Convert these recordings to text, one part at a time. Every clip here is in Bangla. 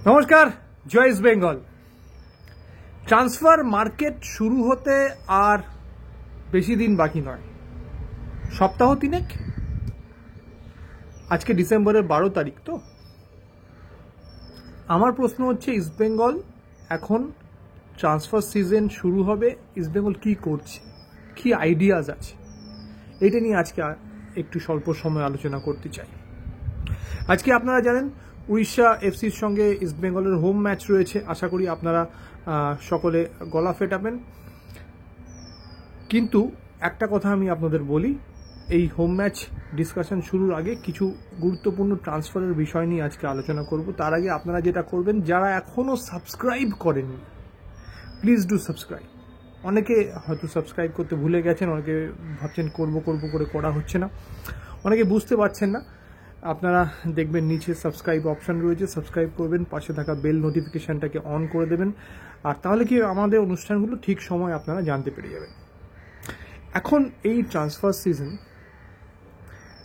নমস্কার, জয় ইস্ট বেঙ্গল। ট্রান্সফার মার্কেট শুরু হতে আর বেশি দিন বাকি নয়, সপ্তাহ তিনেক। আজকে ডিসেম্বরের 12 তারিখ। তো আমার প্রশ্ন হচ্ছে, ইস্ট বেঙ্গল এখন ট্রান্সফার সিজন শুরু হবে, ইস্ট বেঙ্গল কি করছে, কি আইডিয়াজ আছে, এটা নিয়ে আজকে একটু স্বল্প সময় আলোচনা করতে চাই। আজকে আপনারা জানেন উড়িষ্যা এফসির সঙ্গে ইস্ট বেঙ্গলের হোম ম্যাচ রয়েছে। আশা করি আপনারা সকলে গলা ফেটাবেন। কিন্তু একটা কথা আমি আপনাদের বলি, এই হোম ম্যাচ ডিসকাশন শুরুর আগে কিছু গুরুত্বপূর্ণ ট্রান্সফারের বিষয় নিয়ে আজকে আলোচনা করব। তার আগে আপনারা যেটা করবেন, যারা এখনও সাবস্ক্রাইব করেননি, প্লিজ ডু সাবস্ক্রাইব। অনেকে হয়তো সাবস্ক্রাইব করতে ভুলে গেছেন, অনেকে ভাবছেন করব করে করা হচ্ছে না, অনেকে বুঝতে পারছেন না। আপনারা দেখবেন নিচে সাবস্ক্রাইব অপশন রয়েছে, সাবস্ক্রাইব করবেন, পাশে থাকা বেল নোটিফিকেশনটাকে অন করে দেবেন, আর তাহলে কি আমাদের অনুষ্ঠানগুলো ঠিক সময় আপনারা জানতে পেরে যাবেন। এখন এই ট্রান্সফার সিজন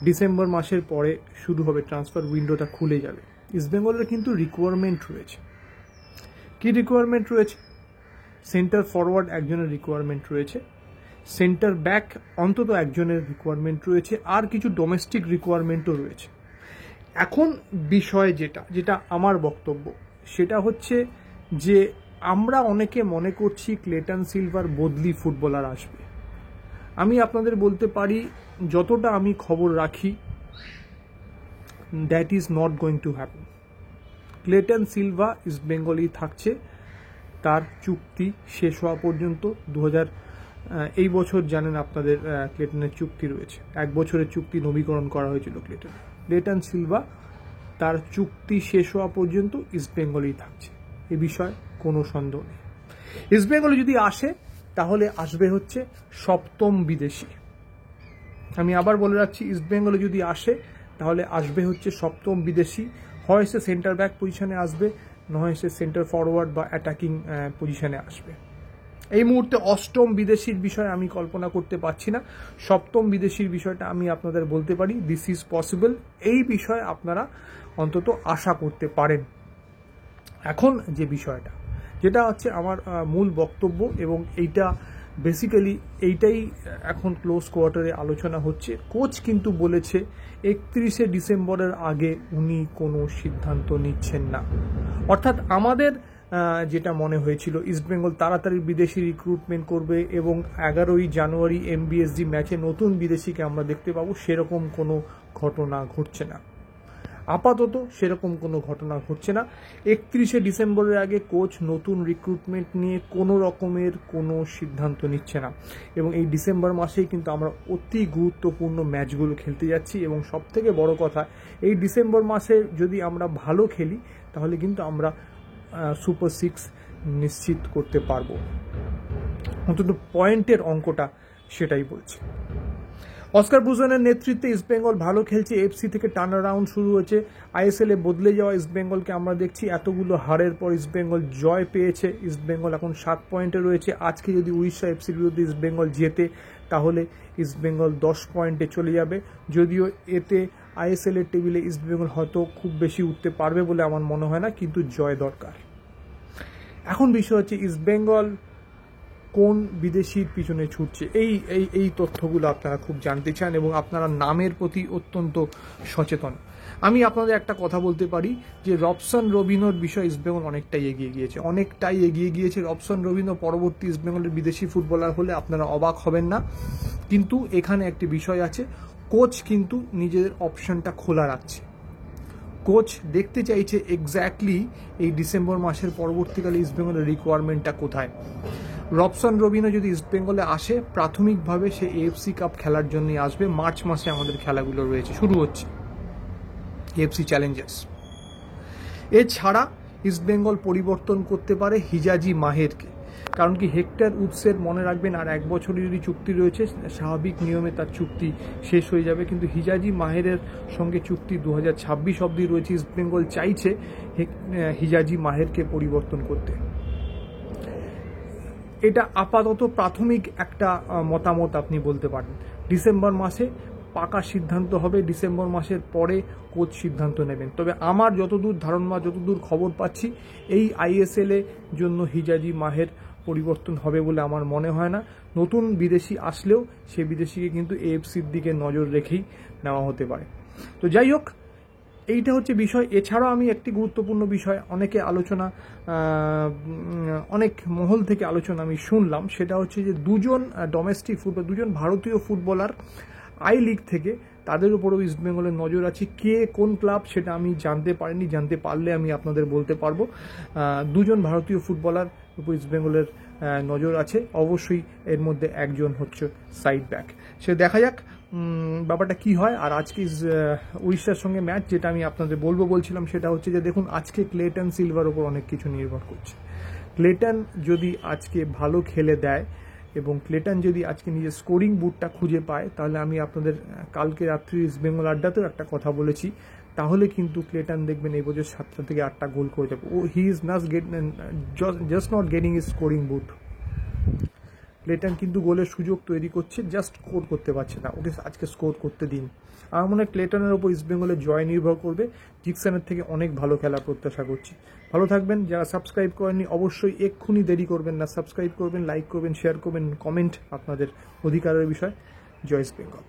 ডিসেম্বর মাসের পরে শুরু হবে, ট্রান্সফার উইন্ডোটা খুলে যাবে। ইস্টবেঙ্গলের কিন্তু রিকোয়ারমেন্ট রয়েছে। কি রিকোয়ারমেন্ট রয়েছে? সেন্টার ফরওয়ার্ড একজনের রিকোয়ারমেন্ট রয়েছে, সেন্টার ব্যাক অন্তত একজনের রিকোয়ারমেন্ট রয়েছে, আর কিছু ডোমেস্টিক রিকোয়ারমেন্টও রয়েছে। এখন বিষয় যেটা আমার বক্তব্য, সেটা হচ্ছে যে আমরা অনেকে মনে করছি ক্লেটন সিলভার বদলি ফুটবলার আসবে। আমি আপনাদের বলতে পারি, যতটা আমি খবর রাখি, that is not going to happen. Clayton Silva east বেঙ্গলেই থাকছে, তার চুক্তি শেষ হওয়া পর্যন্ত। এই বছর জানেন আপনাদের ক্লেটনের চুক্তি রয়েছে, 1 বছরের চুক্তি নবীকরণ করা হয়েছিল ক্লেটন সিলভা তার চুক্তি শেষ হওয়া পর্যন্ত ইস্ট বেঙ্গলেই থাকছে, এ বিষয়ে কোনো সন্দেহ নেই। ইস্ট বেঙ্গলে যদি আসে, তাহলে আসবে হচ্ছে সপ্তম বিদেশি। আমি আবার বলে রাখছি, ইস্ট বেঙ্গলে যদি আসে, তাহলে আসবে হচ্ছে সপ্তম বিদেশি। হয় সে সেন্টার ব্যাক পজিশনে আসবে, নয় সে সেন্টার ফরওয়ার্ড বা অ্যাটাকিং পজিশনে আসবে। এই মুহূর্তে অষ্টম বিদেশির বিষয়ে আমি কল্পনা করতে পারছি না। সপ্তম বিদেশির বিষয়টা আমি আপনাদের বলতে পারি, দিস ইজ পসিবল। এই বিষয়ে আপনারা অন্তত আশা করতে পারেন। এখন যে বিষয়টা, যেটা হচ্ছে আমার মূল বক্তব্য, এবং এইটা বেসিক্যালি এইটাই এখন ক্লোজ কোয়ার্টারে আলোচনা হচ্ছে। কোচ কিন্তু বলেছে 31শে ডিসেম্বরের আগে উনি কোনো সিদ্ধান্ত নিচ্ছেন না। অর্থাৎ আমাদের যেটা মনে হয়েছিল, ইস্টবেঙ্গল তাড়াতাড়ি বিদেশি রিক্রুটমেন্ট করবে এবং 11ই জানুয়ারি এমবিএসজি ম্যাচে নতুন বিদেশিকে আমরা দেখতে পাবো, সেরকম কোনো ঘটনা ঘটছে না। আপাতত সেরকম কোনো ঘটনা ঘটছে না। 31শে ডিসেম্বরের আগে কোচ নতুন রিক্রুটমেন্ট নিয়ে কোনো রকমের কোনো সিদ্ধান্ত নিচ্ছে না। এবং এই ডিসেম্বর মাসেই কিন্তু আমরা অতি গুরুত্বপূর্ণ ম্যাচগুলো খেলতে যাচ্ছি, এবং সবথেকে বড় কথা, এই ডিসেম্বর মাসে যদি আমরা ভালো খেলি, তাহলে কিন্তু আমরা সুপার 6 নিশ্চিত করতে পারবো। অন্তত পয়েন্টের অঙ্কটা সেটাই বলছে। অস্কার ব্রুজনের নেতৃত্বে ইস্টবেঙ্গল ভালো খেলছে, এফসি থেকে টার্ন অ্যারাউন্ড শুরু হয়েছে। আইএসএল এ বদলে যাওয়া ইস্টবেঙ্গলকে আমরা দেখছি। এতগুলো হারের পর ইস্টবেঙ্গল জয় পেয়েছে। ইস্টবেঙ্গল এখন 7 পয়েন্টে রয়েছে। আজকে যদি উড়িষ্যা এফসির বিরুদ্ধে ইস্টবেঙ্গল জেতে, তাহলে ইস্টবেঙ্গল 10 পয়েন্টে চলে যাবে। যদিও এতে আইএসএল এর টেবিলে ইস্টবেঙ্গল হয়তো খুব বেশি উঠতে পারবে বলে আমার মনে হয় না, কিন্তু জয় দরকার। এখন বিষয় হচ্ছে, ইস্টবেঙ্গল কোন বিদেশির পিছনে ছুটছে, এই তথ্যগুলো আপনারা খুব জানতে চান, এবং আপনারা নামের প্রতি অত্যন্ত সচেতন। আমি আপনাদের একটা কথা বলতে পারি যে রবসন রবিনোর বিষয় ইস্টবেঙ্গল অনেকটাই এগিয়ে গিয়েছে। রবসন রবিনো পরবর্তী ইস্টবেঙ্গলের বিদেশি ফুটবলার হলে আপনারা অবাক হবেন না। কিন্তু এখানে একটি বিষয় আছে, কোচ কিন্তু নিজেদের অপশনটা খোলা রাখছে। কোচ দেখতে চাইছে এক্স্যাক্টলি এই ডিসেম্বর মাসের পরবর্তীকালে ইস্টবেঙ্গলের রিকোয়ারমেন্টটা কোথায়। রবসন রবিনো যদি ইস্টবেঙ্গলে আসে, প্রাথমিকভাবে সে এএফসি কাপ খেলার জন্যই আসবে। মার্চ মাসে আমাদের খেলাগুলো রয়েছে, শুরু হচ্ছে এএফসি চ্যালেঞ্জার্স। এছাড়া ইস্টবেঙ্গল পরিবর্তন করতে পারে হিজাজি মাহেরকে, কারণ কি হেক্টর উৎসের মনে রাখবেন আর 1 বছরের যদি চুক্তি রয়েছে, স্বাভাবিক নিয়মে তার চুক্তি শেষ হয়ে যাবে, কিন্তু হিজাজি মাহেরের সঙ্গে চুক্তি 2026 অবধি রয়েছে। ইস্টবেঙ্গল চাইছে হিজাজি মাহেরকে পরিবর্তন করতে। এটা আপাতত প্রাথমিক একটা মতামত আপনি বলতে পারেন। ডিসেম্বর মাসে পাকা সিদ্ধান্ত হবে, ডিসেম্বর মাসের পরে কোচ সিদ্ধান্ত নেবেন। তবে আমার যতদূর ধারণা, যতদূর খবর পাচ্ছি, এই আইএসএল এর জন্য হিজাজি মাহের পরিবর্তন হবে বলে আমার মনে হয় না। নতুন বিদেশি আসলেও সে বিদেশিকে কিন্তু এএফসির দিকে নজর রেখেই নেওয়া হতে পারে। তো যাই হোক, এইটা হচ্ছে বিষয়। এছাড়াও আমি একটি গুরুত্বপূর্ণ বিষয়, অনেক মহল থেকে আলোচনা আমি শুনলাম, সেটা হচ্ছে যে দুজন ভারতীয় ফুটবলার আই লিগ থেকে, তাদের উপরও ইস্টবেঙ্গলের নজর আছে। কে কোন ক্লাব সেটা আমি জানতে পারিনি, জানতে পারলে আমি আপনাদের বলতে পারবো। দুজন ভারতীয় ফুটবলার উপর ইস্টবেঙ্গলের নজর আছে, অবশ্যই এর মধ্যে একজন হচ্ছে সাইড ব্যাক। সে দেখা যাক ব্যাপারটা কি হয়। আর আজকে উড়িষ্যার সঙ্গে ম্যাচ, যেটা আমি আপনাদের বলছিলাম, সেটা হচ্ছে যে দেখুন, আজকে ক্লেটন সিলভার ওপর অনেক কিছু নির্ভর করছে। ক্লেটন যদি আজকে ভালো খেলে দেয় এবং ক্লেটন যদি আজকে নিজের স্কোরিং বুটটা খুঁজে পায়, তাহলে আমি আপনাদের কালকে রাত্রি ইস্টবেঙ্গল আড্ডাতেও একটা কথা বলেছি, তাহলে কিন্তু ক্লেটন দেখবেন এই বছর 7টা থেকে 8টা গোল করে যাবে। He is just not getting is scoring boot. Clayton কিন্তু গোলের সুযোগ তৈরি করছে, জাস্ট স্কোর করতে পারছে না। ওকে আজকে স্কোর করতে দিন। আমার মনে হয় ক্লেটনের ওপর ইস্টবেঙ্গলের জয় নির্ভর করবে। জিকসনের থেকে অনেক ভালো খেলা প্রত্যাশা করছি। ভালো থাকবেন। যারা সাবস্ক্রাইব করেননি অবশ্যই এক্ষুনি দেরি করবেন না, সাবস্ক্রাইব করবেন, লাইক করবেন, শেয়ার করবেন, কমেন্ট আপনাদের অধিকারের বিষয়। জয় ইস্ট বেঙ্গল।